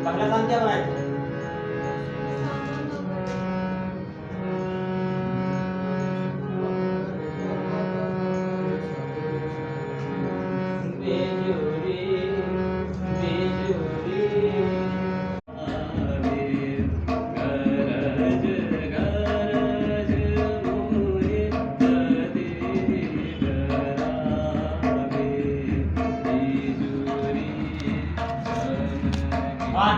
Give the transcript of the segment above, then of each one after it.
पहला काम क्या बनाए थे? बेजोरी बेजोरी वन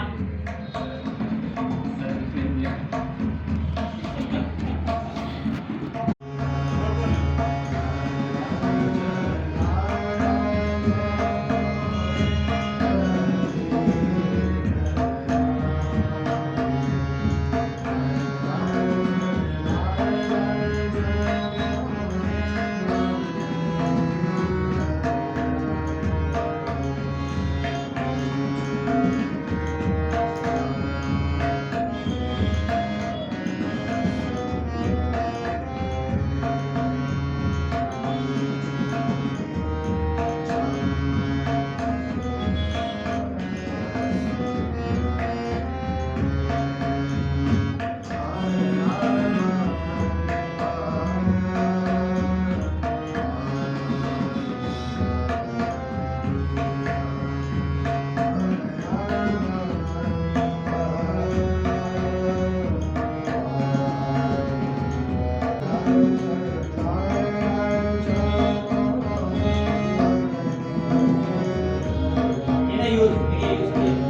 ये नहीं यूज ये यूज किए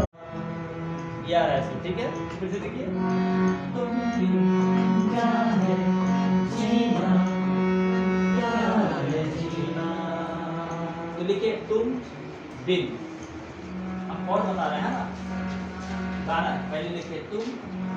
ये आ रहा है ऐसे, ठीक है फिर से देखिए तुम बिन जाने जीना प्यार जीना तो लिखिए तुम बिन अब कौन बता रहे हैं ना गाना पहले लिखिए तुम